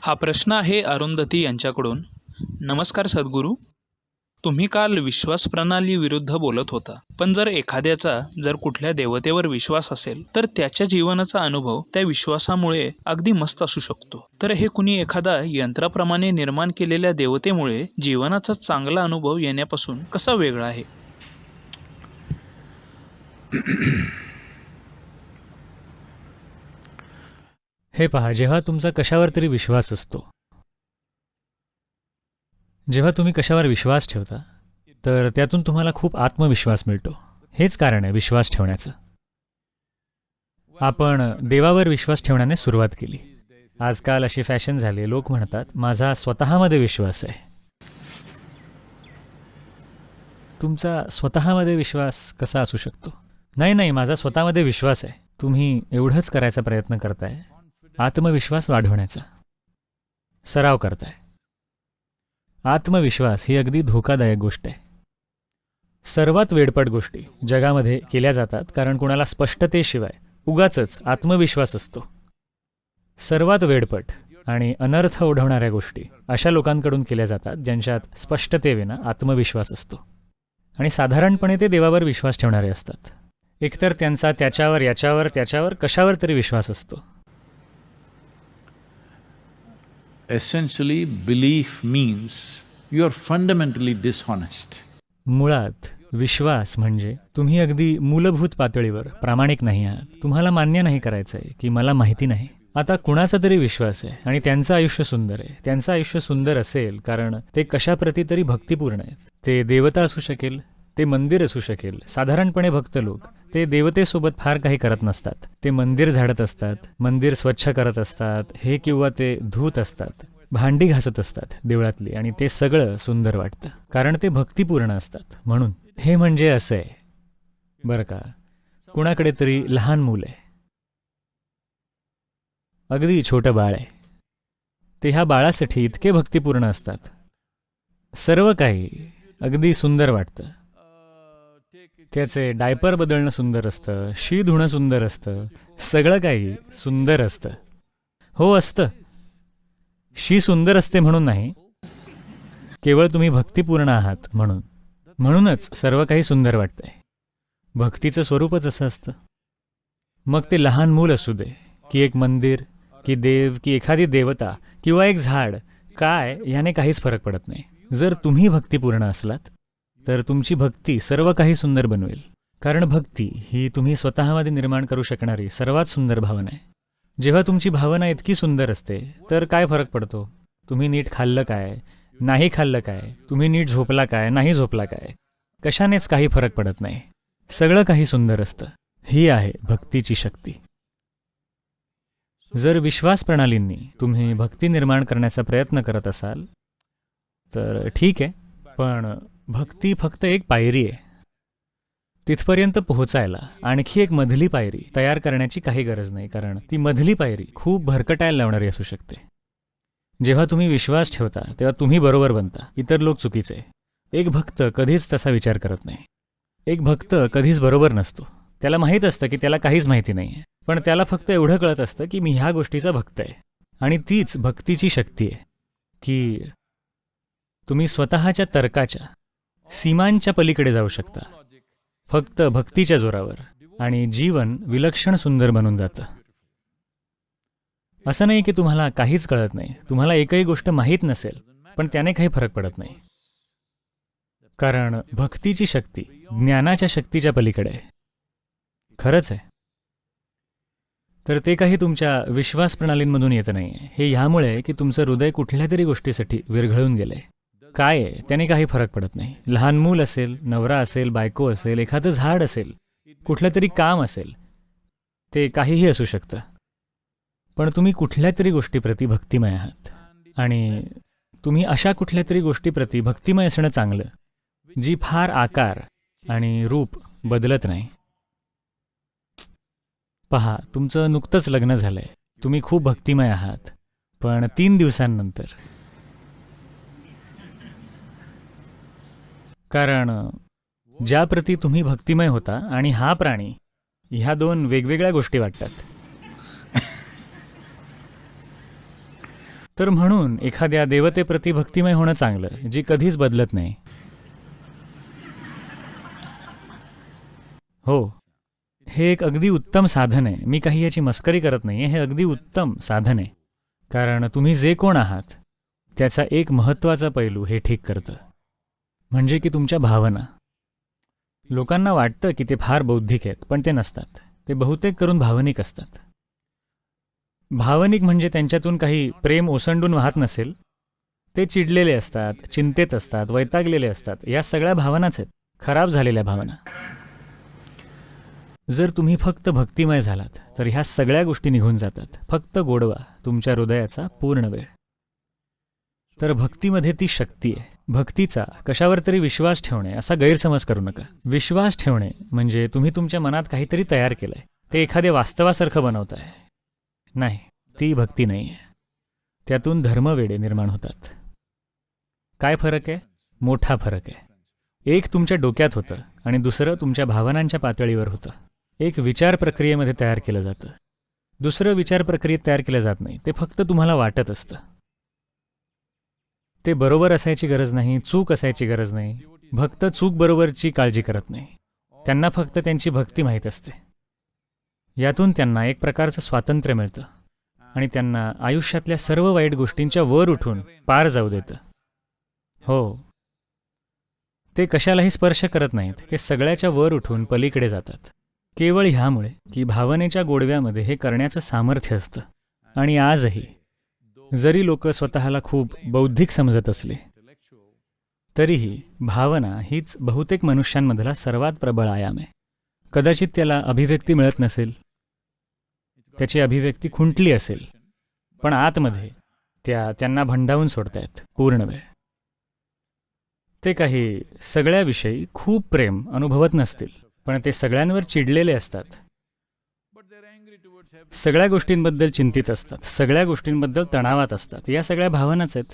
हा प्रश्न आहे अरुंधती यांच्याकडून. नमस्कार सद्गुरू, तुम्ही काल विश्वास प्रणाली विरुद्ध बोलत होता. पण जर कुठल्या देवतेवर विश्वास असेल तर त्याच्या जीवनाचा अनुभव त्या विश्वासामुळे अगदी मस्त असू शकतो. तर हे कुणी एखादा यंत्राप्रमाणे निर्माण केलेल्या देवतेमुळे जीवनाचा चांगला अनुभव येण्यापासून कसा वेगळा आहे? हे पहा, जेव्हा तुमचा कशावर तरी विश्वास असतो, जेव्हा तुम्ही कशावर विश्वास ठेवता तर त्यातून तुम्हाला खूप आत्मविश्वास मिळतो. हेच कारण आहे विश्वास ठेवण्याचं. आपण देवावर विश्वास ठेवण्याने सुरुवात केली. आजकाल अशी फॅशन झाली, लोक म्हणतात माझा स्वतःमध्ये विश्वास आहे. तुमचा स्वतःमध्ये विश्वास कसा असू शकतो? नाही, माझा स्वतःमध्ये विश्वास आहे. तुम्ही एवढंच करायचा प्रयत्न करताय, आत्मविश्वास वाढवण्याचा सराव करताय. आत्मविश्वास ही अगदी धोकादायक गोष्ट आहे. सर्वात वेडपट गोष्टी जगामध्ये केल्या जातात कारण कुणाला स्पष्टतेशिवाय उगाचच आत्मविश्वास असतो. सर्वात वेडपट आणि अनर्थ ओढवणाऱ्या गोष्टी अशा लोकांकडून केल्या जातात ज्यांच्यात स्पष्टतेविना आत्मविश्वास असतो. आणि साधारणपणे ते देवावर विश्वास ठेवणारे असतात. एकतर त्यांचा त्याच्यावर, याच्यावर, त्याच्यावर कशावर तरी विश्वास असतो. Essentially, belief means you are fundamentally dishonest. मुळात विश्वास म्हणजे तुम्ही अगदी मूलभूत पातळीवर प्रामाणिक नाही आहात. तुम्हाला मान्य नाही करायचं आहे की मला माहिती नाही. आता कुणाचा तरी विश्वास आहे आणि त्यांचं आयुष्य सुंदर आहे. त्यांचं आयुष्य सुंदर असेल कारण ते कशाप्रती तरी भक्तिपूर्ण आहेत. ते देवता असू शकेल, ते मंदिर असू शकेल. साधारणपणे भक्त लोक ते देवतेसोबत फार काही करत नसतात. ते मंदिर झाडत असतात, मंदिर स्वच्छ करत असतात, हे किंवा ते धूत असतात, भांडी घासत असतात देवळातली, आणि ते सगळं सुंदर वाटतं कारण ते भक्तिपूर्ण असतात. म्हणून हे म्हणजे असं आहे बरं का, कुणाकडे तरी लहान मूल आहे, अगदी छोटं बाळ आहे. ते ह्या बाळासाठी इतके भक्तिपूर्ण असतात, सर्व काही अगदी सुंदर वाटतं. त्याचे डायपर बदलणं सुंदर असतं, शी धुणं सुंदर असतं, सगळं काही सुंदर असतं. हो, असतं. शी सुंदर असते म्हणून नाही, केवळ तुम्ही भक्तिपूर्ण आहात म्हणूनच सर्व काही सुंदर वाटतंय. भक्तीचं स्वरूपच असं असतं. मग ते लहान मूल असू दे की एक मंदिर की देव की एखादी देवता किंवा एक झाड, काय याने काहीच फरक पडत नाही. जर तुम्ही भक्तिपूर्ण असलात तर तुमची भक्ती सर्व काही सुंदर बनवेल. कारण भक्ती ही तुम्ही स्वतःमध्ये निर्माण करू शकणारी सर्वात सुंदर भावना आहे. जेव्हा तुमची भावना इतकी सुंदर असते तर काय फरक पडतो? तुम्ही नीट खाल्लं काय, नाही खाल्लं काय, तुम्ही नीट झोपला काय, नाही झोपला काय, कशानेच काही फरक पडत नाही. सगळं काही सुंदर असतं. ही आहे भक्तीची शक्ती. जर विश्वास प्रणालींनी तुम्ही भक्ती निर्माण करण्याचा प्रयत्न करत असाल तर ठीक आहे, पण भक्ती फक्त एक पायरी आहे. तिथपर्यंत पोहोचायला आणखी एक मधली पायरी तयार करण्याची काही गरज नाही, कारण ती मधली पायरी खूप भरकटायला लावणारी असू शकते. जेव्हा तुम्ही विश्वास ठेवता तेव्हा तुम्ही बरोबर बनता, इतर लोक चुकीचे. एक भक्त कधीच तसा विचार करत नाही. एक भक्त कधीच बरोबर नसतो. त्याला माहीत असतं की त्याला काहीच माहिती नाही आहे, पण त्याला फक्त एवढं कळत असतं की मी ह्या गोष्टीचा भक्त आहे. आणि तीच भक्तीची शक्ती आहे की तुम्ही स्वतःच्या तर्काच्या सीमांच्या पलीकडे जाऊ शकता फक्त भक्तीच्या जोरावर, आणि जीवन विलक्षण सुंदर बनून जातं. असं नाही की तुम्हाला काहीच कळत नाही, तुम्हाला एकही गोष्ट माहीत नसेल, पण त्याने काही फरक पडत नाही. कारण भक्तीची शक्ती ज्ञानाच्या शक्तीच्या पलीकडे आहे. खरंच आहे. तर ते काही तुमच्या विश्वास प्रणालींमधून येत नाही. हे ह्यामुळे की तुमचं हृदय कुठल्या तरी गोष्टीसाठी विरघळून गेलंय. काय आहे त्याने काही फरक पडत नाही. लहान मूल असेल, नवरा असेल, बायको असेल, एखादं झाड असेल, कुठलं तरी काम असेल, ते काहीही असू शकतं. पण तुम्ही कुठल्या तरी गोष्टीप्रती भक्तिमय आहात, आणि तुम्ही अशा कुठल्या तरी गोष्टीप्रती भक्तिमय असणं चांगलं, जी फार आकार आणि रूप बदलत नाही. पहा, तुमचं नुकतंच लग्न झालंय, तुम्ही खूप भक्तिमय आहात, पण 3 दिवसांनंतर, कारण ज्याप्रती तुम्ही भक्तिमय होता आणि हा प्राणी, ह्या 2 वेगवेगळ्या गोष्टी वाटतात. तर म्हणून एखाद्या देवतेप्रती भक्तिमय होणं चांगलं, जी कधीच बदलत नाही. हो, हे एक अगदी उत्तम साधन आहे. मी काही याची मस्करी करत नाही. हे अगदी उत्तम साधन आहे. कारण तुम्ही जे कोण आहात त्याचा एक महत्त्वाचा पैलू हे ठीक करतं, म्हणजे की तुमच्या भावना. लोकांना वाटतं की ते फार बौद्धिक आहेत, पण ते नसतात. ते बहुतेक करून भावनिक असतात. भावनिक म्हणजे त्यांच्यातून काही प्रेम ओसंडून वाहत नसेल. ते चिडलेले असतात, चिंतेत असतात, वैतागलेले असतात. या सगळ्या भावनाच आहेत, खराब झालेल्या भावना. जर तुम्ही फक्त भक्तिमय झालात तर ह्या सगळ्या गोष्टी निघून जातात. फक्त गोडवा तुमच्या हृदयाचा पूर्ण वेळ. तर भक्तीमध्ये ती शक्ती आहे. भक्तीचा कशावर तरी विश्वास ठेवणे असा गैरसमज करू नका. विश्वास ठेवणे म्हणजे तुम्ही तुमच्या मनात काहीतरी तयार केलंय, ते एखाद्या वास्तवासारखं बनवताय. नाही, ती भक्ती नाही आहे. त्यातून धर्मवेडे निर्माण होतात. काय फरक आहे? मोठा फरक आहे. एक तुमच्या डोक्यात होतं आणि दुसरं तुमच्या भावनांच्या पातळीवर होतं. एक विचार प्रक्रियेमध्ये तयार केलं जातं, दुसरं विचार प्रक्रियेत तयार केलं जात नाही. ते फक्त तुम्हाला वाटत असतं. ते बरोबर असायची गरज नाही, चूक असायची गरज नाही. भक्त चूक बरोबरची काळजी करत नाही. त्यांना फक्त त्यांची भक्ती माहीत असते. यातून त्यांना एक प्रकारचं स्वातंत्र्य मिळतं आणि त्यांना आयुष्यातल्या सर्व वाईट गोष्टींच्या वर उठून पार जाऊ देतं. हो, ते कशालाही स्पर्श करत नाहीत. ते सगळ्याच्या वर उठून पलीकडे जातात. केवळ ह्यामुळे की भावनेच्या गोडव्यामध्ये हे करण्याचं सामर्थ्य असतं. आणि आजही जरी लोक स्वतःला खूप बौद्धिक समजत असले तरीही भावना हीच बहुतेक मनुष्यांमधला सर्वात प्रबळ आयाम आहे. कदाचित त्याला अभिव्यक्ती मिळत नसेल, त्याची अभिव्यक्ती खुंटली असेल, पण आतमध्ये त्यांना भंडावून सोडतायत पूर्ण वेळ. ते काही सगळ्याविषयी खूप प्रेम अनुभवत नसतील, पण ते सगळ्यांवर चिडलेले असतात. सगळ्या गोष्टींबद्दल चिंतित असतात, सगळ्या गोष्टींबद्दल तणावात असतात. या सगळ्या भावनाच आहेत.